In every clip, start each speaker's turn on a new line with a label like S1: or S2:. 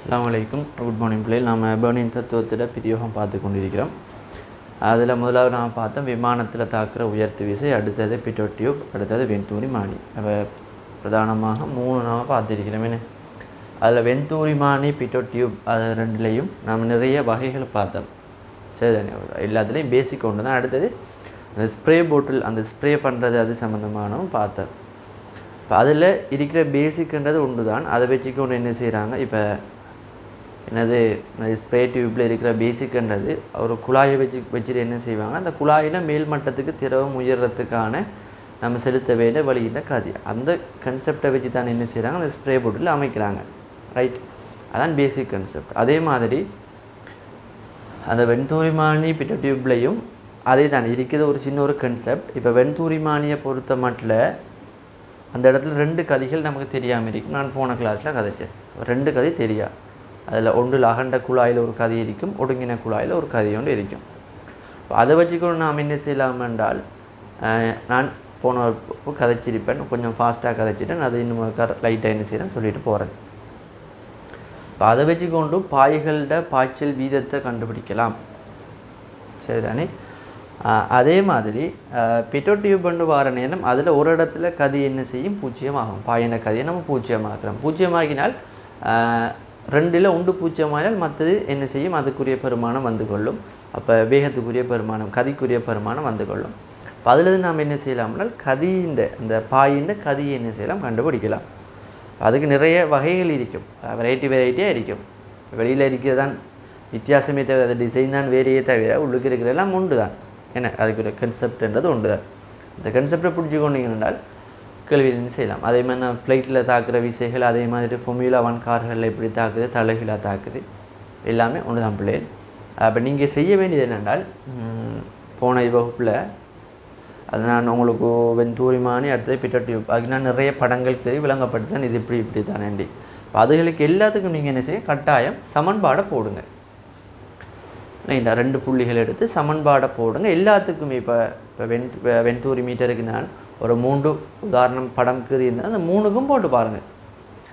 S1: அஸ்ஸலாமு அலைக்கும். Good morning பிள்ளைகள். நாம் பெர்னின் தத்துவத்தில் பிரயோகம் பார்த்து கொண்டிருக்கிறோம். அதில் முதலாவது நாம் பார்த்தோம் விமானத்தில் தாக்குற உயர்த்து விசை, அடுத்தது பிட்டோ டியூப், அடுத்தது வெண்தூரி மானி. அப்போ பிரதானமாக 3 நாம் பார்த்துருக்கிறோம். என்ன அதில் வெண்தூரி மானி, பிட்டோ டியூப் அது ரெண்டுலேயும் நம்ம நிறைய வகைகளை பார்த்தோம். சரி தானே, எல்லாத்துலேயும் பேசிக் ஒன்று தான். அடுத்தது அந்த ஸ்ப்ரே போட்டில் அந்த ஸ்ப்ரே பண்ணுறது அது சம்மந்தமானவும் பார்த்தோம். இப்போ அதில் இருக்கிற பேசிக்ன்றது ஒன்று தான். அதை வச்சுக்கொண்டு என்ன செய்கிறாங்க, இப்போ என்னது ஸ்ப்ரே டியூப்பில் இருக்கிற பேசிக்ன்றது ஒரு குழாயை வச்சுட்டு என்ன செய்வாங்க, அந்த குழாயில் மேல் மட்டத்துக்கு திரவம் உயர்றதுக்கான நம்ம செலுத்த வேண்டிய வழியின் கதி. அந்த கன்செப்டை வச்சு தான் என்ன செய்கிறாங்க, அந்த ஸ்ப்ரே போட்டில் அமைக்கிறாங்க. ரைட், அதான் பேசிக் கன்செப்ட். அதே மாதிரி அந்த வெண்தூரிமானி பிட்ட டியூப்லையும் அதே தான் இருக்கிறது. ஒரு சின்ன ஒரு கன்செப்ட். இப்போ வெண்தூரிமானியை பொறுத்த மட்டும் அந்த இடத்துல 2 கதிகள் நமக்கு தெரியாமல் இருக்கும். நான் போன கிளாஸில் கதைச்சேன். 2 கதி தெரியா. அதில் ஒன்றில் அகண்ட குழாயில் ஒரு கதி இருக்கும், ஒடுங்கின குழாயில் ஒரு கதி ஒன்று இருக்கும். அதை வச்சுக்கொண்டு நாம் என்ன செய்யலாம் என்றால், நான் போன கதைச்சிருப்பேன், கொஞ்சம் ஃபாஸ்ட்டாக கதைச்சிட்டேன். அதை இன்னும் லைட்டாக என்ன செய்கிறேன்னு சொல்லிட்டு போகிறேன். இப்போ அதை வச்சுக்கொண்டு பாய்களோட பாய்ச்சல் வீதத்தை கண்டுபிடிக்கலாம். சரிதானே. அதே மாதிரி பிட்டோ டியூப் பண்ணு வர நேரம் அதில் ஒரு இடத்துல கதி என்ன செய்யும், பூஜ்ஜியமாகும். பாயின கதியை நம்ம பூஜ்ஜியமாக்குறோம். பூஜ்ஜியமாகினால் 2ல் 1 பூஜ்ஜியமானால் மற்றது என்ன செய்யும், அதுக்குரிய பெருமானம் வந்து கொள்ளும். அப்போ வேகத்துக்குரிய பெருமானம், கதிக்குரிய பெருமானம் வந்து கொள்ளும். இப்போ அதில் நாம் என்ன செய்யலாம்னால் அந்த பாயின்ற கதியை என்ன செய்யலாம், கண்டுபிடிக்கலாம். அதுக்கு நிறைய வகைகள் இருக்கும், வெரைட்டியாக இருக்கும். வெளியில் இருக்கிறதான் வித்தியாசமே தவிர, அது டிசைன் தான் வேறையே தவிர உள்ளுக்கு இருக்கிறதெல்லாம் ஒன்று தான். ஏன்னா அதுக்கு ஒரு கன்செப்ட்ன்றது ஒன்று தான். இந்த கன்செப்டை பிடிச்சிக்கொண்டீங்கன்னால் கேள்வியில் என்ன செய்யலாம். அதே மாதிரி நான் ஃப்ளைட்டில் தாக்குற விசைகள், அதே மாதிரி Formula 1 கார்களில் எப்படி தாக்குது, தலைகீழாக தாக்குது, எல்லாமே ஒன்று தான் பிள்ளைகள். அப்போ நீங்கள் செய்ய வேண்டியது என்னென்றால், போன வகுப்பில் அது நான் உங்களுக்கு வெண்தூரிமானி, அடுத்தது பிட்டோ டியூப், அதுக்கு நான் நிறைய படங்கள் விளங்கப்பட்டு தான் இது இப்படி தானேண்டி. இப்போ அதுகளுக்கு எல்லாத்துக்கும் நீங்கள் என்ன செய்ய, கட்டாயம் சமன்பாடை போடுங்க. இந்த 2 புள்ளிகள் எடுத்து சமன்பாடை போடுங்க எல்லாத்துக்குமே. இப்போ வெண்தூரி மீட்டருக்கு நான் ஒரு 3 உதாரணம் படம் கீறியிருந்தால் அந்த 3க்கும் போட்டு பாருங்கள்.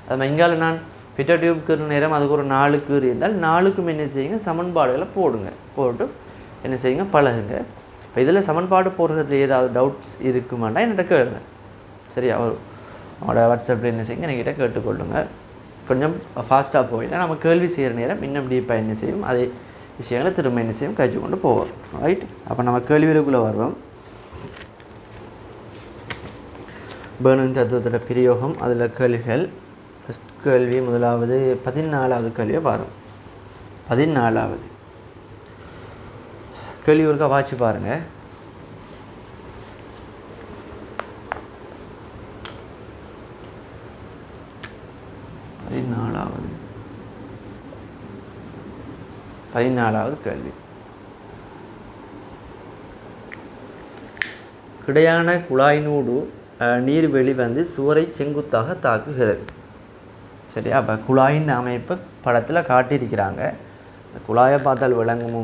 S1: அது இங்கால நான் பிட்டோ டியூப் கீற நேரம் அதுக்கு ஒரு 4 கீறியிருந்தால் 4க்கும் என்ன செய்யுங்க, சமன்பாடுகளை போடுங்க. போட்டு என்ன செய்யுங்க, பழகுங்க. இப்போ இதில் சமன்பாடு போடுறதுல ஏதாவது டவுட்ஸ் இருக்குமாண்டா என்கிட்ட கேளுங்க. சரியா, அவங்களோட வாட்ஸ்அப்பில் என்ன செய்யுங்க, என்கிட்ட கேட்டுக்கொள்ளுங்க. கொஞ்சம் ஃபாஸ்ட்டாக போயிட்டா நம்ம கேள்வி செய்கிற நேரம் இன்னும் டீப்பாக என்ன செய்யும், அதே விஷயங்களை திரும்ப என்ன செய்யும், கழிச்சு கொண்டு போவோம். ரைட், அப்போ நம்ம கேள்விகளுக்குள்ளே வருவோம். பெர்னின் தத்துவத்தோட பிரயோகம், அதில் கேள்விகள். ஃபஸ்ட் கேள்வி, முதலாவது 14வது கேள்வியை பாருங்கள். 14வது கேள்வி ஒருக்கா வாட்சி பாருங்கள். பதினாலாவது கேள்வி. கிடையான குழாயினூடு நீர் வெளிவந்து சுவரை செங்குத்தாக தாக்குகிறது. சரியா, அப்போ குழாயின் அமைப்பு படத்தில் காட்டியிருக்கிறாங்க. இந்த குழாயை பார்த்தால் விளங்குமோ,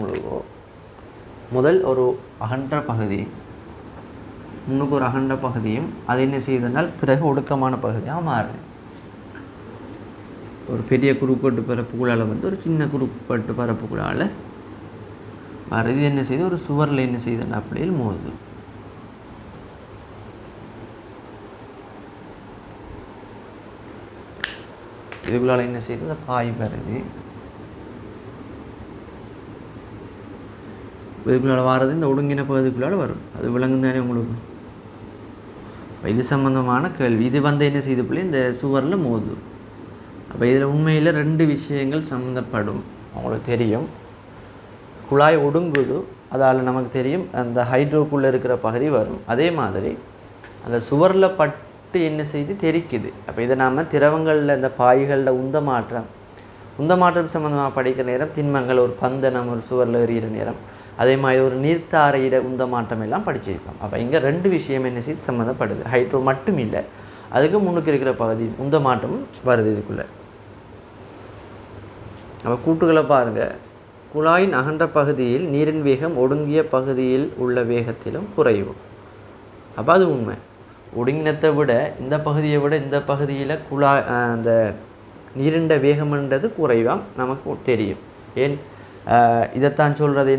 S1: முதல் ஒரு அகன்ற பகுதி, முன்னுக்கு ஒரு அகன்ற பகுதியும் அது என்ன செய்தனால் பிறகு ஒடுக்கமான பகுதியாக மாறுது. ஒரு பெரிய குறுக்கோட்டு பரப்புக்குள்ளால் வந்து ஒரு சின்ன குறுக்கோட்டு பரப்புக்குள்ளால் இது என்ன செய்யுது, ஒரு சுவரில் என்ன செய்யுதுன்னா அப்படியே மோதுது. இதுக்குள்ளால் என்ன செய்யுது, இந்த பாய் வருது. இதுக்குள்ளால் வாரது இந்த ஒடுங்கின பகுதிக்குள்ளால் வரும். அது விளங்குந்தானே உங்களுக்கு. இது சம்பந்தமான கேள்வி. இது வந்து என்ன செய்யுது பிள்ளை, இந்த சுவரில் மோதுது. அப்போ இதில் உண்மையில் 2 விஷயங்கள் சம்மந்தப்படும். அவங்களுக்கு தெரியும், குழாய் ஒடுங்குது, அதால் நமக்கு தெரியும் அந்த ஹைட்ரோக்குள்ளே இருக்கிற பகுதி வரும். அதே மாதிரி அந்த சுவரில் பட்டு என்ன செய்து தெரிக்குது. அப்போ இதை நாம் திரவங்களில் இந்த பாய்களில் உந்த மாற்றம் சம்மந்தமாக படிக்கிற நேரம், திண்மங்கள் ஒரு பந்தை நம்ம ஒரு சுவரில் எறிகிற நேரம், அதே மாதிரி ஒரு நீர்த்தாரையிட உந்த மாற்றம் எல்லாம் படிச்சிருக்கோம். அப்போ இங்கே 2 விஷயம் என்ன செய்து சம்மந்தப்படுது. ஹைட்ரோ மட்டும் இல்லை, அதுக்கு முன்னுக்கு இருக்கிற பகுதி உந்த மாற்றமும் வருது இதுக்குள்ளே. அப்போ கூட்டுகளை பாருங்கள். குழாயின் அகன்ற பகுதியில் நீரின் வேகம் ஒடுங்கிய பகுதியில் உள்ள வேகத்திலும் குறையும். அப்போ அது உண்மை. ஒடுங்கினத்தை விட இந்த பகுதியை விட இந்த பகுதியில் அந்த நீரின் வேகம்ன்றது குறைவாம் நமக்கு தெரியும். ஏன் இதைத்தான் சொல்கிறது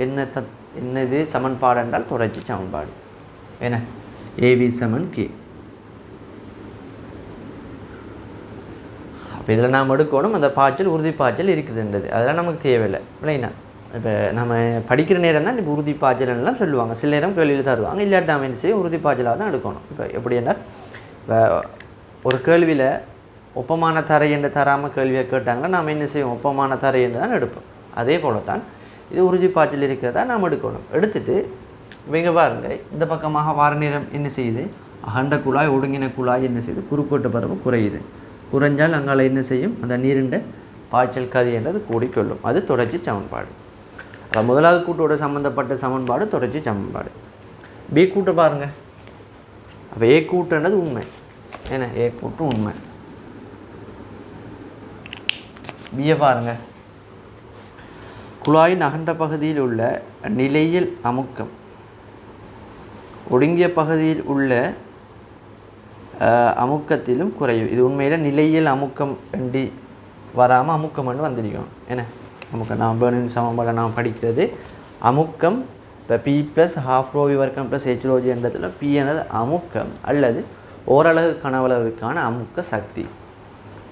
S1: என்னது சமன்பாடு என்றால் தொடர்ச்சி சமன்பாடு. என்ன ஏவி சமன் கே. அப்போ இதில் நாம் எடுக்கணும் அந்த பாய்ச்சல் உறுதி பாய்ச்சல் இருக்குதுன்றது, அதெல்லாம் நமக்கு தேவையில்லை இல்லைன்னா. இப்போ நம்ம படிக்கிற நேரம் தான் இப்போ உறுதி பாய்ச்சல்லாம் சொல்லுவாங்க, சில நேரம் கேள்வியில் தருவாங்க, இல்லாட்டி நாம் என்ன செய்ய உறுதி பாய்ச்சலாக தான் எடுக்கணும். இப்போ எப்படி என்றால் ஒரு கேள்வியில் ஒப்பமான தரை என்று தராமல் கேள்வியை கேட்டாங்கன்னா நாம் என்ன செய்வோம், ஒப்பமான தரை என்று தான் எடுப்போம். அதே போல தான் இது உறுதி பாய்ச்சல் இருக்கிறதா நாம் எடுக்கணும். எடுத்துட்டு இவங்க பாருங்க, இந்த பக்கமாக வார நேரம் என்ன செய்யுது, அகண்ட குழாய் ஒடுங்கின குழாய் என்ன செய்யுது, குறுக்கோட்டு பரவு குறையுது. குறைஞ்சால் அங்கால என்ன செய்யும், அந்த நீரிண்ட பாய்ச்சல் கதி என்றது கூடிக்கொள்ளும். அது தொடர்ச்சி சமன்பாடு. அது முதலாவது கூட்டோட சம்மந்தப்பட்ட சமன்பாடு தொடர்ச்சி சமன்பாடு. பி கூட்டை பாருங்கள். அப்போ ஏ கூட்டுன்றது உண்மை, ஏன்னா ஏ கூட்டு உண்மை. பியை பாருங்கள். குழாயின் அகண்ட பகுதியில் உள்ள நிலையில் அமுக்கம் ஒடுங்கிய பகுதியில் உள்ள அமுக்கத்திலும் குறையும். இது உண்மையில் நிலையில் அமுக்கம் என்று வராமல் அமுக்கம் என்று வந்திருக்கணும். ஏன்னா அமுக்கம் நாம் பெர்னூலியின் சமன்பாடை நாம் படிக்கிறது அமுக்கம். இப்போ P plus half rho v வர்க்கம் ப்ளஸ் ஹெச்ரோஜி என்றதில் பி எனது அமுக்கம் அல்லது ஓரளவு கனவளவுக்கான அமுக்க சக்தி.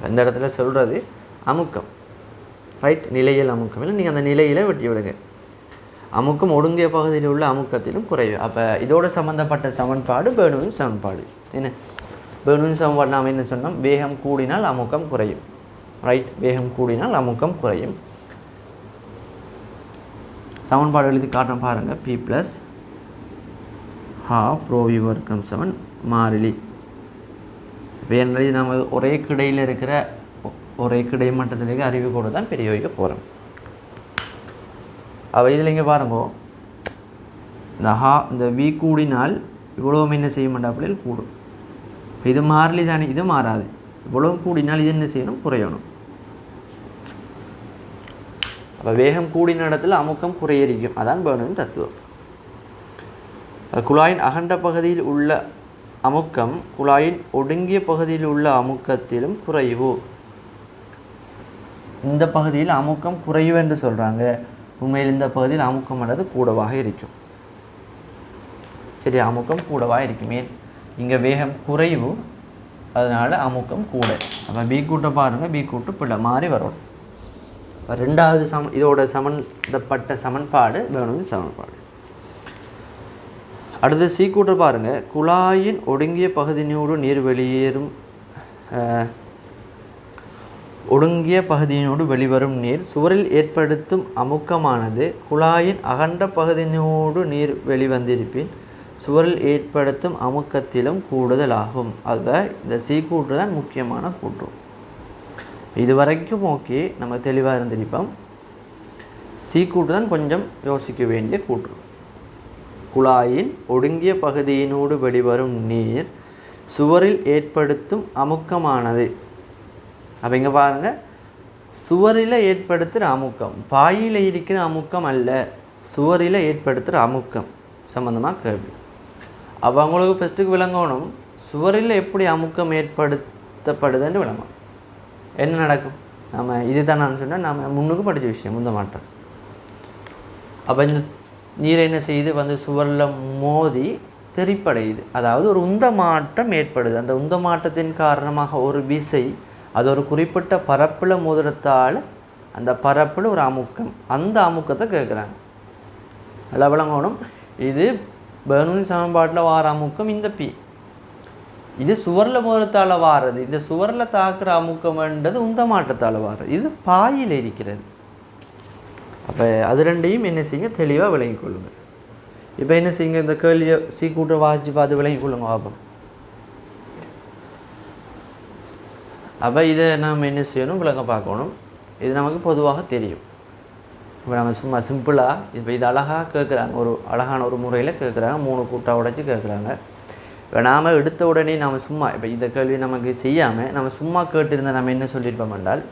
S1: இந்த இடத்துல சொல்கிறது அமுக்கம், ரைட், நிலையில் அமுக்கம் இல்லை, நீங்கள் அந்த நிலையில் வெட்டி விடுங்க. அமுக்கம் ஒடுங்கிய பகுதியில் உள்ள அமுக்கத்திலும் குறைவு. அப்போ இதோட சம்மந்தப்பட்ட சமன்பாடு பெர்னூலியின் சமன்பாடு. என்ன பெர்னூலியின் சமன்பாடு நாம் என்ன சொன்னோம், வேகம் கூடினால் அமுக்கம் குறையும், ரைட், வேகம் கூடினால் அமுக்கம் குறையும். சமன்பாடு எழுதி காட்டுறோம் பாருங்கள். P plus half rho v வர்க்கம் சமன் மாறிலி. இப்போ என்ன நம்ம ஒரே கிடையில் இருக்கிற ஒரே கிடை மட்டத்திலேயே அறிவு கூட தான் பெரிய வைக்க போகிறோம். அப்போ இதில் இங்கே பாருங்க, இந்த வி கூடினால் இவ்வளோ என்ன செய்ய மாட்டாப்பில் கூடும். இது மாறலி தானே, இது மாறாது. இவ்வளோ கூடினால் இது என்ன செய்யணும், குறையணும். அப்போ வேகம் கூடின இடத்துல அமுக்கம் குறையரிக்கும். அதான் பெர்னூலியின் தத்துவம். குழாயின் அகண்ட பகுதியில் உள்ள அமுக்கம் குழாயின் ஒடுங்கிய பகுதியில் உள்ள அமுக்கத்திலும் குறைவு. இந்த பகுதியில் அமுக்கம் குறைவு என்று சொல்கிறாங்க. உண்மையில் இந்த பகுதியில் அமுக்கம் அல்லது கூடவாக இருக்கும். சரி, அமுக்கம் கூடவாக இருக்கும். ஏன் இங்கே வேகம் குறைவு, அதனால் அமுக்கம் கூட. அப்போ பி கூட்டை பாருங்கள், பி கூட்டு பிள்ளை மாறி வரும். ரெண்டாவது இதோட சம்பந்தப்பட்ட சமன்பாடு பெர்னூலியின் சமன்பாடு. அடுத்து சி கூட்டை பாருங்கள். குழாயின் ஒடுங்கிய பகுதியினோடு நீர் வெளியேறும் ஒடுங்கிய பகுதியினோடு வெளிவரும் நீர் சுவரில் ஏற்படுத்தும் அமுக்கமானது குழாயின் அகண்ட பகுதியினோடு நீர் வெளிவந்திருப்பின் சுவரில் ஏற்படுத்தும் அமுக்கத்திலும் கூடுதலாகும். அதுதான் இந்த சி கூட்டு தான் முக்கியமான கூட்டு. இது வரைக்கும் ஓகே, நம்ம தெளிவாக இருந்திருப்போம். சி கூட்டு தான் கொஞ்சம் யோசிக்க வேண்டிய கூட்டு. குழாயின் ஒடுங்கிய பகுதியினோடு வெளிவரும் நீர் சுவரில் ஏற்படுத்தும் அமுக்கமானது. அப்போ இங்கே பாருங்கள், சுவரில் ஏற்படுத்துகிற அமுக்கம், பாயில் இருக்கிற அமுக்கம் அல்ல, சுவரில் ஏற்படுத்துகிற அமுக்கம் சம்மந்தமாக கேள்வி. அப்போ அவங்களுக்கு ஃபஸ்ட்டுக்கு விளங்கணும், சுவரில் எப்படி அமுக்கம் ஏற்படுத்தப்படுதுன்னு விளங்கும். என்ன நடக்கும், நம்ம இது தான் நான் சொன்னால் நம்ம முன்னுக்கு படித்த விஷயம், முந்த மாட்டோம். அப்போ இந்த நீரை என்ன செய்யுது, சுவரில் மோதி தெரிப்படையுது. அதாவது ஒரு உந்த மாற்றம் ஏற்படுது. அந்த உந்த மாற்றத்தின் காரணமாக ஒரு விசை, அது ஒரு குறிப்பிட்ட பரப்பில் மோதிரத்தால் அந்த பரப்பில் ஒரு அமுக்கம், அந்த அமுக்கத்தை கேட்குறாங்க. நல்லா விளங்கணும். இது பெர்னூலியின் சமன்பாட்டில் வார அமுக்கம் இந்த பி. இது சுவரில் மோதிரத்தால் வாரது. இந்த சுவரில் தாக்குற அமுக்கம்ன்றது உந்த மாற்றத்தால் வாரது. இது பாயில் இருக்கிறது. அப்போ அது ரெண்டையும் என்ன செய்யுங்க, தெளிவாக விளங்கி கொள்ளுங்கள். இப்போ என்ன செய்யுங்க, இந்த கேள்வியை சி கூட்ட வாசித்து பார்த்து விளங்கி கொள்ளுங்க பாப்போம். அப்போ இதை நாம் என்ன செய்யணும், விளங்க பார்க்கணும். இது நமக்கு பொதுவாக தெரியும். இப்போ நம்ம சும்மா சிம்பிளாக இப்போ இது அழகாக கேட்குறாங்க, ஒரு அழகான ஒரு முறையில் கேட்குறாங்க, 3 கூட்டாக உடைச்சி கேட்குறாங்க. இப்போ நாம் எடுத்த உடனே நாம் சும்மா இப்போ இந்த கேள்வி நமக்கு செய்யாமல் நம்ம சும்மா கேட்டிருந்தால் நம்ம என்ன சொல்லியிருப்போம் என்றால்,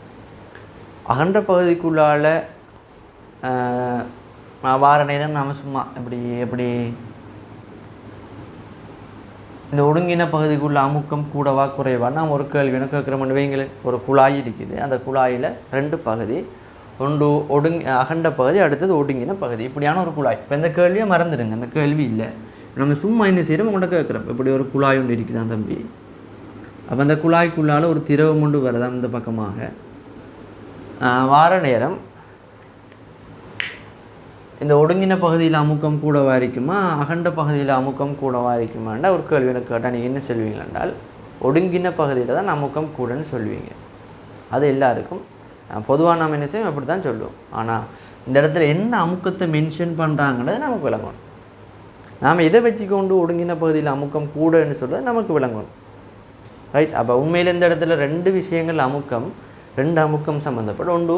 S1: அகன்ற பகுதிக்குள்ளால் வார நேரம் நாம் சும்மா எப்படி இந்த ஒடுங்கின பகுதிக்குள்ள அமுக்கம் கூடவா குறைவா நாம் ஒரு கேள்வி கேட்குறோம்னு வைங்களேன். ஒரு குழாய் இருக்குது, அந்த குழாயில் 2 பகுதி, ஒன்று அகண்ட பகுதி, அடுத்தது ஒடுங்கின பகுதி, இப்படியான ஒரு குழாய். இப்போ இந்த கேள்வியை மறந்துடுங்க, அந்த கேள்வி இல்லை. நம்ம சும்மா என்ன செய்கிறோம், உங்கள்கிட்ட கேட்குறோம் இப்படி ஒரு குழாய் ஒன்று இருக்குதான் தம்பி. அப்போ அந்த குழாய்க்குள்ளால் ஒரு திரவம் ஒன்று வருதான் இந்த பக்கமாக வார நேரம் இந்த ஒடுங்கின பகுதியில் அமுக்கம் கூடவா இருக்குமா, அகண்ட பகுதியில் அமுக்கம் கூடவா இருக்குமாண்டா ஒரு கேள்வி எனக்கு கேட்டால் நீங்கள் என்ன சொல்வீங்க என்றால் ஒடுங்கின பகுதியில் தான் அமுக்கம் கூடன்னு சொல்லுவீங்க. அது எல்லாருக்கும் பொதுவாக நாம் என்ன செய்வோம் அப்படி தான் சொல்லுவோம். ஆனால் இந்த இடத்துல என்ன அமுக்கத்தை மென்ஷன் பண்ணுறாங்கன்றது நமக்கு விளங்கணும். நாம் எதை வச்சுக்கொண்டு ஒடுங்கின பகுதியில் அமுக்கம் கூடன்னு சொல்கிறது நமக்கு விளங்கணும். ரைட். அப்போ உண்மையில் இந்த இடத்துல 2 விஷயங்கள் அமுக்கம், 2 அமுக்கம் சம்மந்தப்பட்ட ஒன்று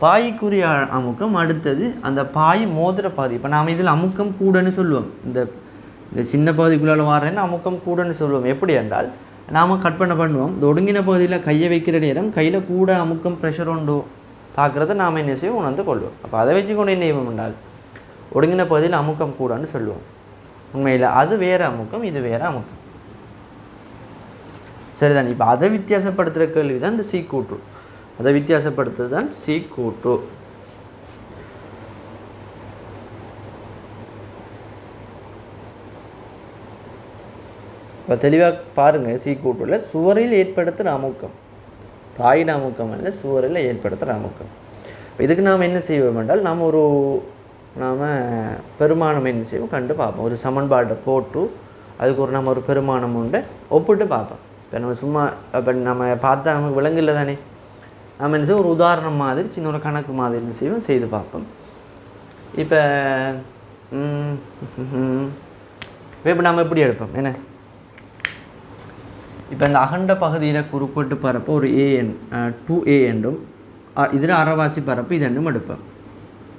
S1: பாய்க்குரிய அமுக்கம், அடுத்தது அந்த பாய் மோதிர பகுதி. இப்போ நாம் இதில் அமுக்கம் கூடன்னு சொல்லுவோம். இந்த சின்ன பகுதிக்குள்ளால் வாரேன்னு அமுக்கம் கூடன்னு சொல்லுவோம். எப்படி என்றால் நாம் கற்பனை பண்ணுவோம், இந்த ஒடுங்கின பகுதியில் கையை வைக்கிற நேரம் கையில் கூட அமுக்கம் ப்ரெஷர் உண்டு தாக்குறத நாம் என்ன செய்வோம் உணர்ந்து கொள்வோம். அப்போ அதை வச்சு கொண்டு என்ன செய்வோம் என்றால் ஒடுங்கின பகுதியில் அமுக்கம் கூடன்னு சொல்லுவோம். உண்மையில் அது வேறு அமுக்கம், இது வேறு அமுக்கம். சரிதான். இப்போ அதை வித்தியாசப்படுத்துகிற கேள்வி தான் இந்த சீக்கூற்று. அதை வித்தியாசப்படுத்துறது தான் சீக்கூற்று. இப்போ தெளிவாக பாருங்கள், சீக்கூற்றில் சுவரில் ஏற்படுத்துகிற அமுக்கம், பாயிட அமுக்கம் அல்ல, சுவரில் ஏற்படுத்துகிற அமுக்கம். இதுக்கு நாம் என்ன செய்வோம் என்றால் நாம் பெருமானம் என்ன செய்வோம் கண்டு பார்ப்போம். ஒரு சமன்பாட்டை போட்டு அதுக்கு நம்ம ஒரு பெருமானம் உண்டு ஒப்பிட்டு பார்ப்போம். இப்போ நம்ம சும்மா இப்போ நம்ம பார்த்தா நமக்கு விலங்கில்லை தானே, நம்ம என்ன செய்வோம் ஒரு உதாரணம் மாதிரி சின்ன ஒரு கணக்கு மாதிரி என்ன செய்வோம் செய்து பார்ப்போம். இப்போ நம்ம எப்படி எடுப்போம் என்ன, இப்போ இந்த அகண்ட பகுதியில் குறுக்கோட்டு பரப்பு ஒரு ஏஎன் 2a என்றும் இதில் அரைவாசி பரப்பு இது ரெண்டும் எடுப்போம்.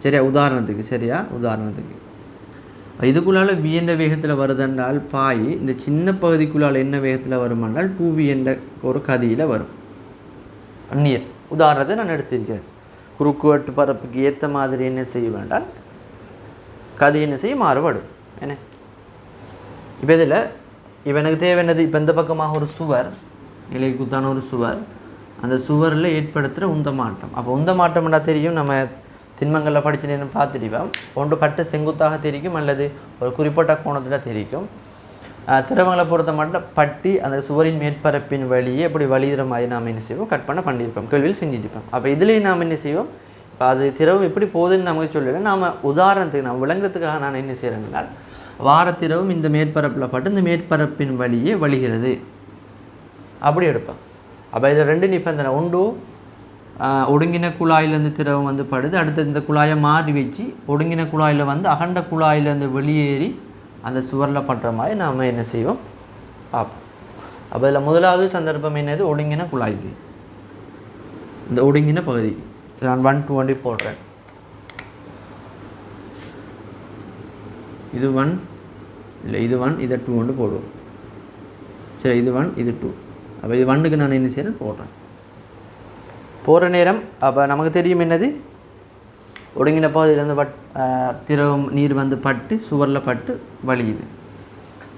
S1: சரியா உதாரணத்துக்கு, சரியா உதாரணத்துக்கு இதுக்குள்ளால் v என்ற வேகத்தில் வருதுன்றால் பாய் இந்த சின்ன பகுதிக்குள்ளால் என்ன வேகத்தில் வருமானால் 2v என்ற ஒரு கதியில் வரும். நீர் உதாரணத்தை நான் எடுத்திருக்கிறேன். குறுக்குவெட்டு பரப்புக்கு ஏற்ற மாதிரி என்ன செய்ய வேண்டால் கதி என்ன செய்ய மாறுபடும் என்ன. இப்போ இதில் இப்போ எனக்கு தேவையானது, இப்போ இந்த பக்கமாக ஒரு சுவர், இலைக்கு குத்தான ஒரு சுவர், அந்த சுவரில் ஏற்படுத்துகிற உந்த மாற்றம். அப்போ உந்த மாற்றம்னா தெரியும், நம்ம திண்மங்களில் படிச்சுன்னு பார்த்துடுவோம். ஒன்று கட்டு செங்குத்தாக தெரிக்கும் அல்லது ஒரு குறிப்பிட்ட கோணத்தில் தெரிக்கும். திரவங்களை பொறுத்த மட்டும் பட்டி அந்த சுவரின் மேற்பரப்பின் வழியே எப்படி வழிகிற மாதிரி நாம் என்ன செய்வோம் கற்பனை பண்ணியிருப்போம், கேள்வியில் செஞ்சுருப்போம். அப்போ இதுலேயும் நாம் என்ன செய்வோம், இப்போ அது திரவம் எப்படி போகுதுன்னு நமக்கு சொல்லலை. நாம் உதாரணத்துக்கு நாம் விளங்குறதுக்காக நான் என்ன செய்கிறேன்னா வாரத்திரவும் இந்த மேற்பரப்பில் பட்டு இந்த மேற்பரப்பின் வழியே வழிகிறது அப்படி எடுப்பேன். அப்போ இதில் 2 நிபந்தனை உண்டு. ஒடுங்கின குழாயிலேருந்து திரவம் வந்து படுது, அடுத்து இந்த குழாயை மாறி வச்சு ஒடுங்கின குழாயில் வந்து அகண்ட குழாயிலேருந்து வெளியேறி அந்த சுவரில் படுற மாதிரி நாம் என்ன செய்வோம் பார்ப்போம். அப்போ இதில் முதலாவது சந்தர்ப்பம் என்னது, ஒடுங்கின குழாய்க்கு இந்த ஒடுங்கின பகுதி நான் 1 2 வண்டி போடுறேன். இது 1 இல்லை, இது 1 இதை 2 வந்து போடுவோம். சரி, இது 1 இது 2. அப்போ இது 1க்கு நான் என்ன செய்கிறேன் போடுறேன். போகிற நேரம் அப்போ நமக்கு தெரியும் என்னது, ஒடுங்கின பகுதியிலேருந்து திரவம் நீர் வந்து பட்டு சுவரில் பட்டு வழியுது.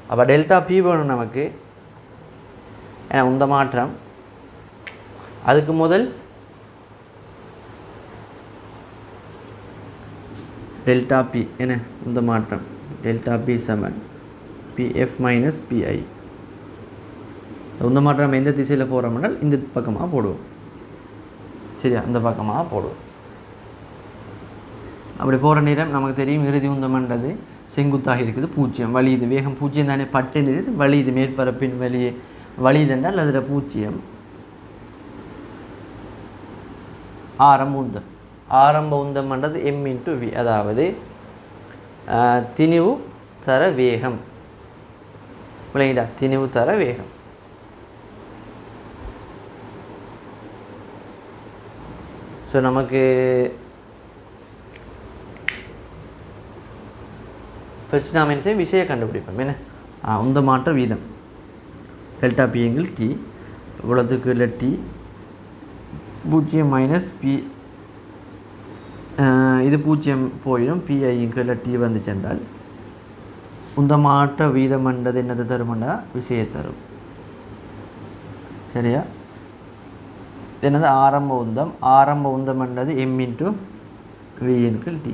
S1: அப்போ டெல்டா பி வேணும் நமக்கு, ஏன்னா உந்த மாற்றம். அதுக்கு முதல் டெல்டா பி என்ன உந்த மாற்றம், டெல்டா பி சமன் பிஎஃப் மைனஸ் பிஐ. உந்த மாற்றம் எந்த திசையில் போகிறோம்னால் இந்த பக்கமாக போடுவோம். சரியா, அந்த பக்கமாக போடுவோம். அப்படி போகிற நேரம் நமக்கு தெரியும் இறுதி உந்தமன்றது செங்குத்தாக இருக்குது, 0 வழியுது, வேகம் 0 தானே, பட்டு வழியுது, மேற்பரப்பின் வெளியே வழியுது என்றால் அதில் 0. ஆரம்ப உந்தம், ஆரம்ப உந்தம்ன்றது m×v, அதாவது திணிவு தர வேகம். விளங்கிட்டா, திணிவு தர வேகம். ஸோ நமக்கு ஃபர்ஸ்ட் நாம் என்ன செய்யும் விஷயம் கண்டுபிடிப்போம் என்ன, உந்த மாற்ற வீதம் டெல்டா பி எங்கில் டி, இவ்வளோத்துக்கு இல்லை டி 0 மைனஸ் பி, இது 0 போயிடும், பிஐ இங்கே டி வந்துச்சென்றால் உந்தமாற்ற வீதம் என்றது என்னது தருமண்டா விசையை தரும். சரியா? என்னது ஆரம்ப உந்தம் என்றது m இன்ட்டு v என்கில் t.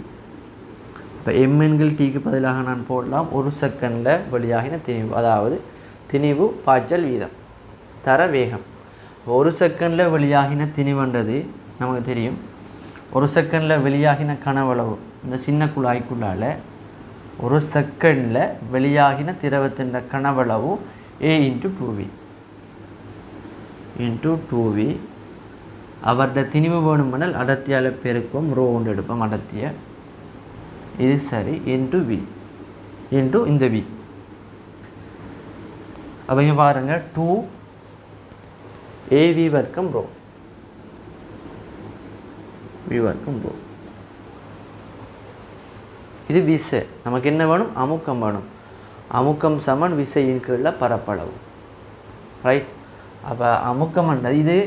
S1: இப்போ m என்கில் tக்கு பதிலாக நான் போடலாம் 1 செகண்டில் வெளியாகின திணிவு, அதாவது திணிவு பாய்ச்சல் வீதம் தர வேகம். 1 செகண்டில் வெளியாகின திணிவுன்றது நமக்கு தெரியும். 1 செகண்டில் வெளியாகின கனவளவு இந்த சின்ன குழாய்க்குள்ளால் 1 செகண்டில் வெளியாகின திரவத்தின் கனவளவு a இன்ட்டு 2v அவருடைய திணிவு வேணுமென்றால் அடர்த்தியால் பெருக்கும் ரோ ஒன்று எடுப்போம் அடர்த்தியை. இது சரி இன்ட்டு v இன்ட்டு இந்த v. அவங்க பாருங்கள் 2av வர்க்கம் ரோ v வர்க்கம் ரோ. இது விசை. நமக்கு என்ன வேணும்? அமுக்கம் வேணும். அமுக்கம் சமன் விசையின் கீழே பரப்பளவு. ரைட்? அப்போ அமுக்கம் என்றது இது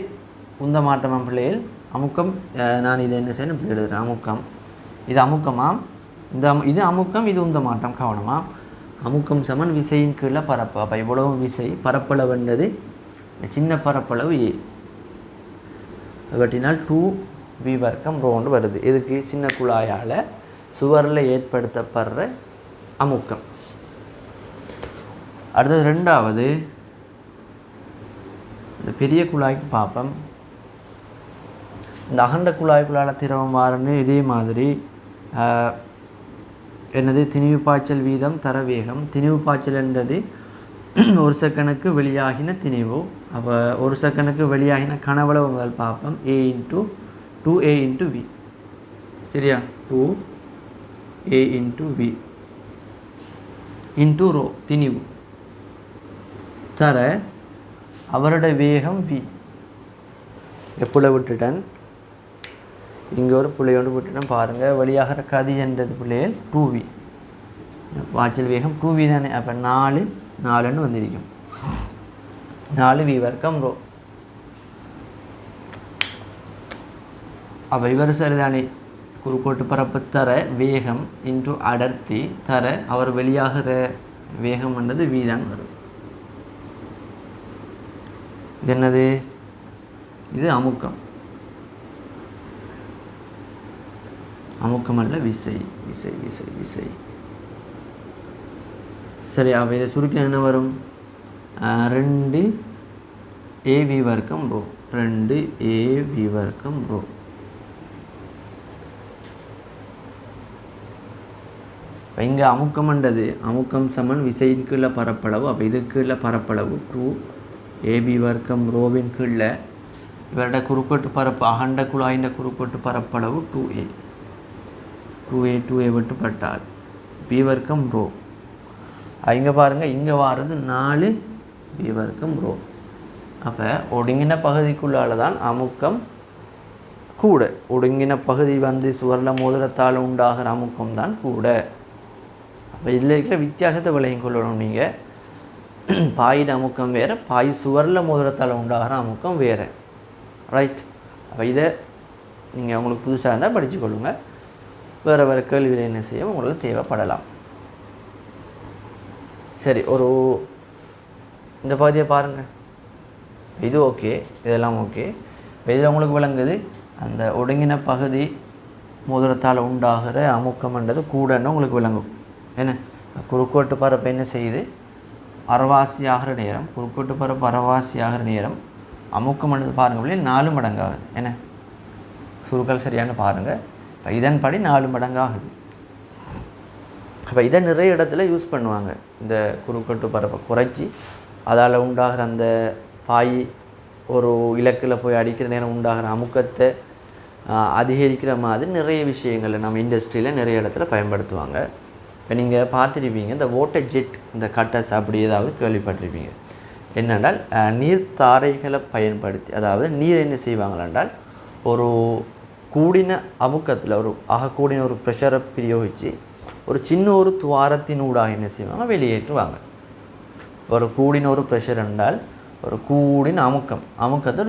S1: உந்த மாற்றமாம் பிள்ளைகள். அமுக்கம் நான் இதை என்ன செய்யணும் இப்படி எழுதுகிறேன். அமுக்கம் இது அமுக்கமாம், இது அமுக்கம், இது உந்த மாற்றம். கவனமாம். அமுக்கம் சமன் விசையின் கீழே பரப்பு. அப்போ இவ்வளவு விசை பரப்பளவுன்றது சின்ன பரப்பளவு ஏ வெட்டினால் 2v வர்க்கம் ரோண்டு வருது. இதுக்கு சின்ன குழாயால் சுவரில் ஏற்படுத்தப்படுற அமுக்கம். அடுத்தது ரெண்டாவது இந்த பெரிய குழாய்க்கு பார்ப்போம். இந்த அகண்ட குழாய்க்குள்ளால் திரவம் வாரன்னு இதே மாதிரி என்னது திணிவு பாய்ச்சல் வீதம் தர வேகம். திணிவு பாய்ச்சல் என்றது 1 செகண்டுக்கு வெளியாகின திணிவு. அப்போ 1 செகண்டுக்கு வெளியாகின கனவளவு முதல் பார்ப்போம். a into 2a into v. சரியா? 2a into v into row திணிவு தர அவரோட வேகம் v. எப்புள்ள விட்டுட்டேன்? இங்கே ஒரு புள்ளையோடு விட்டுட்டேன் பாருங்கள். வெளியாகிற கதி என்றது பிள்ளைகள் 2v. பாய்ச்சல் வேகம் 2v தானே. அப்போ 4ன்னு வந்திருக்கும். 4v வர்க்கம் ரோ. அப்போ இவர் சரிதானே. குறுக்கோட்டு பரப்பு தர வேகம் இன்ட்டு அடர்த்தி தர அவர் வெளியாகிற வேகம் என்றது v தான் வரும். இது என்னது? இது அமுக்கம். அமுக்கம் அல்ல, விசை விசை விசை விசை. சரி, அப்போ இதை சுருக்கி என்ன வரும்? 2av வர்க்கம் ரோ. 2av வர்க்கம் ரோ. இங்கே அமுக்கம்ன்றது அமுக்கம் சமன் விசையின் கீழே பரப்பளவு. அப்போ இது கீழே பரப்பளவு 2ab வர்க்கம் ரோவின் கீழே இவருடைய குறுக்கோட்டு பரப்பு அகண்ட குழாயின் குறுக்கோட்டு பரப்பளவு 2a விட்டுப்பட்டால் b வர்க்கம் ரோ. இங்கே பாருங்கள், இங்கே வாரது 4b வர்க்கம் ரோ. அப்போ ஒடுங்கின பகுதிக்குள்ளால் தான் அமுக்கம் கூட. ஒடுங்கின பகுதி வந்து சுவரில் மோதிரத்தால் உண்டாகிற அமுக்கம் தான் கூட. அப்போ இதில் இருக்கிற வித்தியாசத்தை விளையும் கொள்ளணும். நீங்கள் பாயின் அமுக்கம் வேறு, பாய் சுவரில் மோதிரத்தால் உண்டாகிற அமுக்கம் வேறு. ரைட்? அப்போ இதை நீங்கள் உங்களுக்கு புதுசாக இருந்தால் படித்து கொள்ளுங்கள். வேறு வேறு கேள்வியில் என்ன செய்ய உங்களுக்கு தேவைப்படலாம். சரி, இந்த பகுதியை பாருங்கள். இது ஓகே, இதெல்லாம் ஓகே. இதில் உங்களுக்கு விளங்குது அந்த ஒடுங்கின பகுதி மோதிரத்தால் உண்டாகிற அமுக்கம்ன்றது கூடன்னு உங்களுக்கு விளங்கும். என்ன குறுக்கோட்டு பரப்பு என்ன செய்யுது? அரைவாசி ஆகிற நேரம், குறுக்கோட்டு பரப்பு அரைவாசி ஆகிற நேரம் அமுக்கம்ன்றது பாருங்கள் 4 மடங்கு ஆகுது. என்ன சுருக்கல் சரியானு பாருங்கள். இப்போ இதன்படி 4 மடங்கு ஆகுது. அப்போ இதை நிறைய இடத்துல யூஸ் பண்ணுவாங்க. இந்த குறுக்கோட்டு பரப்பை குறைச்சி அதால் உண்டாகிற அந்த பாய் ஒரு இலக்கில் போய் அடிக்கிற நேரம் உண்டாகிற அமுக்கத்தை அதிகரிக்கிற மாதிரி நிறைய விஷயங்கள் நம்ம இண்டஸ்ட்ரியில் நிறைய இடத்துல பயன்படுத்துவாங்க. இப்போ நீங்கள் பார்த்துருப்பீங்க இந்த வாட்டர் ஜெட், இந்த கட்டர்ஸ் அப்படி ஏதாவது கேள்விப்பட்டிருப்பீங்க. என்னென்றால் நீர்த்தாரைகளை பயன்படுத்தி, அதாவது நீர் என்ன செய்வாங்களென்றால் ஒரு கூடின அமுக்கத்தில் கூடின ஒரு ப்ரெஷரை பிரயோகித்து ஒரு சின்ன ஒரு துவாரத்தினூடாக என்ன செய்வாங்க? வெளியேற்றுவாங்க. ஒரு கூடின ஒரு ப்ரெஷர் என்றால் ஒரு கூடின அமுக்கத்தை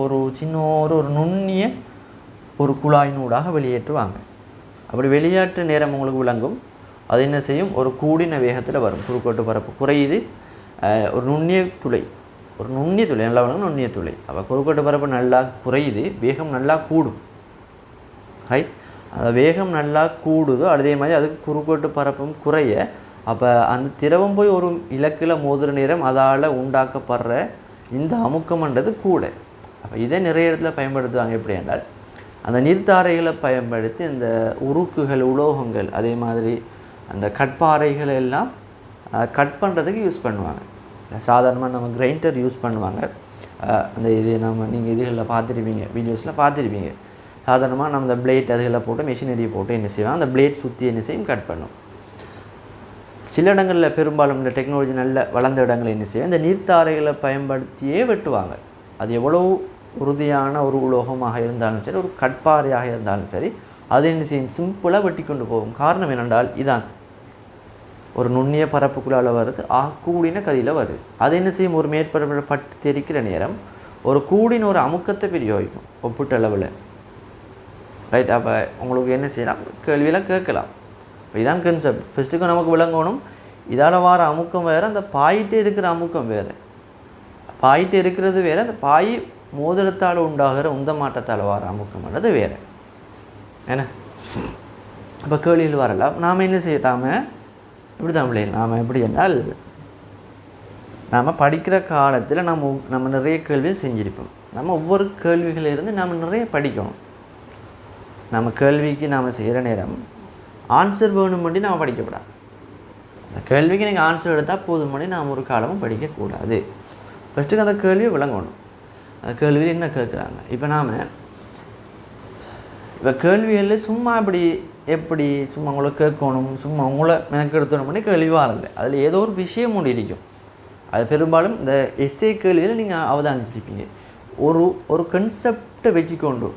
S1: ஒரு சின்ன ஒரு நுண்ணிய ஒரு குழாயினூடாக வெளியேற்றுவாங்க. அப்படி வெளியேற்ற நேரம் உங்களுக்கு விளங்கும். அது என்ன செய்யும், ஒரு கூடின வேகத்தில் வரும். குறுக்கோட்டு பரப்பு குறையுது, ஒரு நுண்ணிய துளை நல்லா வேணும், நுண்ணிய துளை. அப்போ குறுக்கோட்டு பரப்பு நல்லா குறையுது, வேகம் நல்லா கூடும். ரைட், அந்த வேகம் நல்லா கூடுதோ அதே மாதிரி அதுக்கு குறுக்கோட்டு பரப்பும் குறைய, அப்போ அந்த திரவம் போய் ஒரு இலக்கில் மோதுற நேரம் அதால் உண்டாக்கப்படுற இந்த அமுக்கம்ன்றது கூட. அப்போ இதை நிறைய இடத்துல பயன்படுத்துவாங்க. எப்படி என்றால் அந்த நீர்த்தாரைகளை பயன்படுத்தி இந்த உருக்குகள், உலோகங்கள், அதே மாதிரி அந்த கட்பாறைகள் எல்லாம் கட் பண்ணுறதுக்கு யூஸ் பண்ணுவாங்க. சாதாரணமாக நம்ம கிரைண்டர் யூஸ் பண்ணுவாங்க. அந்த இது நீங்கள் இதுகளில் பார்த்துருப்பீங்க, வீடியோஸில் பார்த்துருப்பீங்க. சாதாரணமாக நம்ம இந்த பிளேட் அதுகளை போட்டு மெஷினரியை போட்டு என்ன செய்வாங்க, அந்த பிளேட் சுற்றி என்ன செய்யும், கட் பண்ணும். சில இடங்களில் பெரும்பாலும் இந்த டெக்னாலஜி நல்ல வளர்ந்த இடங்களில் என்ன செய்யும், இந்த நீர்த்தாரைகளை பயன்படுத்தியே வெட்டுவாங்க. அது எவ்வளவு உறுதியான ஒரு உலோகமாக இருந்தாலும் சரி, ஒரு கட்பாறையாக இருந்தாலும் சரி, அது என்ன செய்யும், சிம்பிளாக வெட்டி கொண்டு போகும். காரணம் என்னென்றால் இதான் ஒரு நுண்ணிய பரப்புக்குள்ளால் வருது, கூடின கதியில் வருது. அது என்ன செய்யும், ஒரு மேற்பரப்பில் பட்டு தெரிக்கிற நேரம் ஒரு கூடின ஒரு அமுக்கத்தை பிரயோகிக்கும் ஒப்பீட்டளவில். ரைட், அப்போ உங்களுக்கு என்ன செய்யலாம், கேள்வியெல்லாம் கேட்கலாம். இப்போ இதான் கன்செப்ட். ஃபஸ்ட்டுக்கு நமக்கு விளங்கணும், இதால் வர அமுக்கம் வேறு, அந்த பாயிட்டே இருக்கிற அமுக்கம் வேறு. பாயிட்டு இருக்கிறது வேறு, அந்த பாய் மோதிரத்தால் உண்டாகிற உந்த மாட்டத்தால் வர அமுக்கம்ன்றது வேறு. ஏன்னா இப்போ கேள்வியில் வரலாம். நாம் என்ன செய்யலாமல் இப்படி தான் பிள்ளைங்க, நாம் எப்படி என்றால் நாம் படிக்கிற காலத்தில் நம்ம நிறைய கேள்விகள் செஞ்சுருப்போம். நம்ம ஒவ்வொரு கேள்விகளிலிருந்து நாம் நிறைய படிக்கணும். நம்ம கேள்விக்கு நாம் செய்கிற நேரம் ஆன்சர் வேணும் பண்ணி நாம் படிக்கப்படாது. அந்த கேள்விக்கு நீங்கள் ஆன்சர் எடுத்தால் போதும் பண்ணி நாம் ஒரு காலமும் படிக்கக்கூடாது. ஃபஸ்ட்டுக்கு அந்த கேள்வியை விளங்கணும். அந்த கேள்வியில் என்ன கேட்குறாங்க. இப்போ கேள்விகளில் சும்மா எப்படி சும்மா உங்களை கேட்கணும், சும்மா உங்களை எனக்கு எடுத்தணும் பண்ணி கேள்வி வரல. அதில் ஏதோ ஒரு விஷயம் ஒன்று இருக்கும். அது பெரும்பாலும் இந்த எஸ்ஏ கேள்வியில் நீங்கள் அவதானிச்சிருப்பீங்க. ஒரு கன்செப்டை வச்சுக்கொண்டு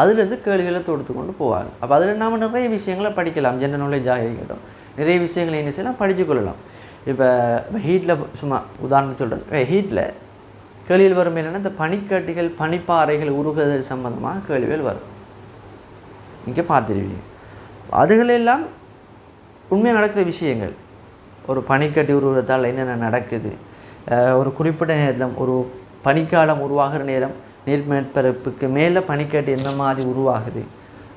S1: அதுலேருந்து கேள்விகளை தொடுத்து கொண்டு போவாங்க. அப்போ அதில் நாம் நிறைய விஷயங்களை படிக்கலாம். ஜென்ரல் நாலேஜாக இருக்கட்டும், நிறைய விஷயங்களை என்ன செய்யலாம், படித்து கொள்ளலாம். இப்போ ஹீட்டில் சும்மா உதாரணம் சொல்கிறேன். ஹீட்டில் கேள்விகள் வரும் என்னென்னா, இந்த பனிக்கட்டிகள், பனிப்பாறைகள் உருகுதல் சம்பந்தமாக கேள்விகள் வரும். நீங்கள் பார்த்துருவீங்க. அதுகளெல்லாம் உண்மையாக நடக்கிற விஷயங்கள். ஒரு பனிக்கட்டி உருவத்தால் என்னென்ன நடக்குது, ஒரு குறிப்பிட்ட நேரத்தில் ஒரு பனிக்காலம் உருவாகிற நேரம் நீர் மேற்பரப்புக்கு மேலே பனிக்கட்டி எந்த மாதிரி உருவாகுது,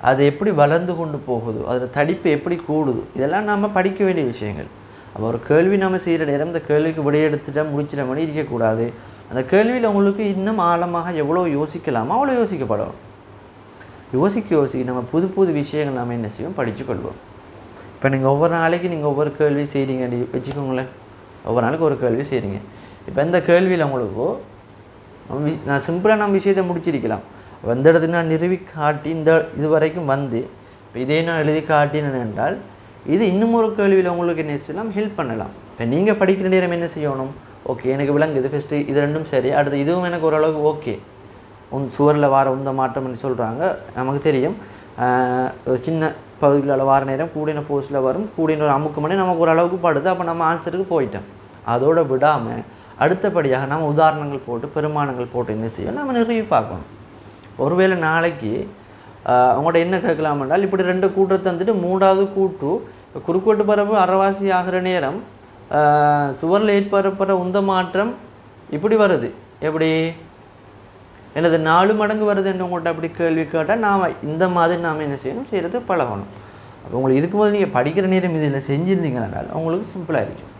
S1: அது எப்படி வளர்ந்து கொண்டு போகுது, அதில் தடிப்பு எப்படி கூடுது, இதெல்லாம் நாம் படிக்க வேண்டிய விஷயங்கள். அப்போ ஒரு கேள்வி நம்ம செய்கிற நேரம் இந்த கேள்விக்கு விடையெடுத்துட்டால் முடிச்சிட மாதிரி இருக்கக்கூடாது. அந்த கேள்வியில் உங்களுக்கு இன்னும் ஆழமாக எவ்வளோ யோசிக்கலாமோ அவ்வளோ யோசிக்கப்படும். யோசிக்க நம்ம புது விஷயங்கள் நாம் என்ன செய்வோம், படித்து கொள்வோம். இப்போ நீங்கள் ஒவ்வொரு நாளைக்கு நீங்கள் ஒவ்வொரு கேள்வி செய்கிறீங்க வச்சுக்கோங்களேன். ஒவ்வொரு நாளைக்கு ஒரு கேள்வி செய்கிறீங்க. இப்போ இந்த கேள்வியில் உங்களுக்கு நான் சிம்பிளாக நம்ம விஷயத்தை முடிச்சிருக்கலாம். அந்த இடத்துல நான் நிறுவி காட்டி இது வரைக்கும் வந்து இப்போ இதே நான் எழுதி காட்டினேன் என்றால் இது இன்னும் ஒரு கேள்வியில் உங்களுக்கு என்ன செய்யலாம், ஹெல்ப் பண்ணலாம். இப்போ நீங்கள் படிக்கிற நேரம் என்ன செய்யணும், ஓகே எனக்கு விளங்குது, ஃபஸ்ட்டு இது ரெண்டும் சரி, அடுத்து இதுவும் எனக்கு ஓரளவுக்கு ஓகே, சுவரில் வார உந்த மாற்றம்னு சொல்கிறாங்க, நமக்கு தெரியும். சின்ன பகுதிகளில் வார நேரம் கூடின ஃபோர்ஸில் வரும், கூடின ஒரு அமுக்கு மணி நமக்கு ஓரளவுக்கு படுது. அப்போ நம்ம ஆன்சருக்கு போயிட்டோம். அதோடு விடாமல் அடுத்தபடியாக நம்ம உதாரணங்கள் போட்டு பெருமானங்கள் போட்டு என்ன செய்யணும், நம்ம நிறைய பார்க்கணும். ஒருவேளை நாளைக்கு அவங்கள்ட்ட என்ன கேட்கலாம் என்றால், இப்படி 2 கூட்டத்தை வந்துட்டு 3வது கூட்டு குறுக்கோட்டு பரப்பு அரைவாசி ஆகிற நேரம் சுவரில் ஏற்படுற உந்த மாற்றம் இப்படி வருது, எப்படி எனது 4 மடங்கு வருது என்று உங்கள்கிட்ட அப்படி கேள்வி கேட்டால் நாம் இந்த மாதிரி நாம் என்ன செய்யணும், செய்கிறது பழகணும். அப்போ உங்களுக்கு இதுக்கு போது நீங்கள் படிக்கிற நேரம் இதில் செஞ்சுருந்தீங்கன்னால் உங்களுக்கு சிம்பிளாக இருக்கும்.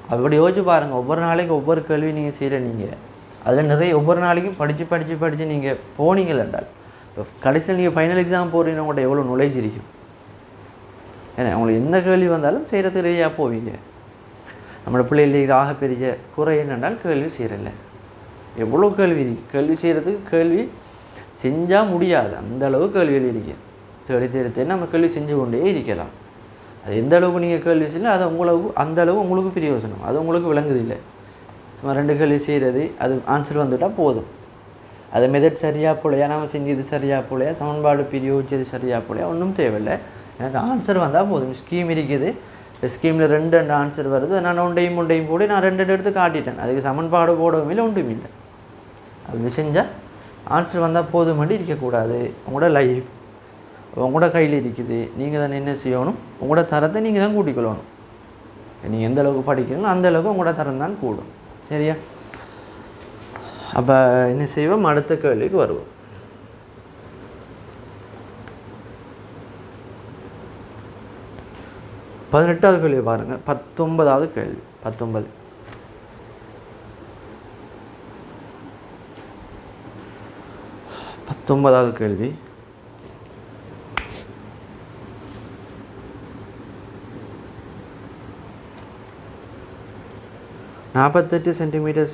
S1: அப்படி யோசிச்சு பாருங்கள். ஒவ்வொரு நாளைக்கு ஒவ்வொரு கேள்வி நீங்கள் செய்கிற நீங்கள் அதில் நிறைய ஒவ்வொரு நாளைக்கும் படித்து நீங்கள் போனீங்கள் என்றால் இப்போ கடைசியில் நீங்கள் ஃபைனல் எக்ஸாம் போகிறீங்க, உங்கள்கிட்ட எவ்வளோ நாலேஜ் இருக்கும். ஏன்னா உங்களுக்கு எந்த கேள்வி வந்தாலும் செய்கிறதுக்கு ரெடியாக போவீங்க. நம்மளோட பிள்ளைகளுக்கு ஆகப்பெரிய குறை என்னென்றால் கேள்வி செய்கிறதில்ல. எவ்வளோ கேள்வி இருக்குது, கேள்வி செய்கிறதுக்கு கேள்வி செஞ்சால் முடியாது, அந்தளவு கேள்விகள் இருக்குது. தேடி நம்ம கேள்வி செஞ்சு கொண்டே இருக்கலாம். அது எந்த அளவுக்கு நீங்கள் கேள்வி செய்யலாம், அது அந்தளவு உங்களுக்கு பிரயோசனம், அது உங்களுக்கு விளங்குது இல்லை. சும்மா 2 கேள்வி செய்கிறது, அது ஆன்சர் வந்துவிட்டால் போதும். அது மெதட் சரியாக போலையா, நம்ம செஞ்சது சரியாக போலையா, சமன்பாடு பிரயோகிச்சது சரியாக போலையா, ஒன்றும் தேவையில்லை. எனக்கு ஆன்சர் வந்தால் போதும். ஸ்கீம் இருக்குது, ஸ்கீமில் 2 ஆன்சர் வருது, நான் ஒன்றையும் போட்டு நான் 2 எடுத்து காட்டிட்டேன். அதுக்கு சமன்பாடு போடவும் இல்லை, ஒன்றும் இல்லை. அது செஞ்சால் ஆன்சர் வந்தால் போதும் மட்டும் இருக்கக்கூடாது. உங்களோட லைஃப் உங்களோட கையில் இருக்குது. நீங்கள் தான் என்ன செய்யணும், உங்களோட தரத்தை நீங்கள் தான் கூட்டிக்கொள்ளணும். நீங்கள் எந்த அளவுக்கு படிக்கிறீங்களோ அந்த அளவுக்கு உங்களோட தரம் தான் கூடும். சரியா? அப்போ என்ன செய்வோம், அடுத்த கேள்விக்கு வருவோம். பதினெட்டாவது கேள்வி பாருங்கள். 19வது கேள்வி. 19வது கேள்வி. 48 சென்டிமீட்டர்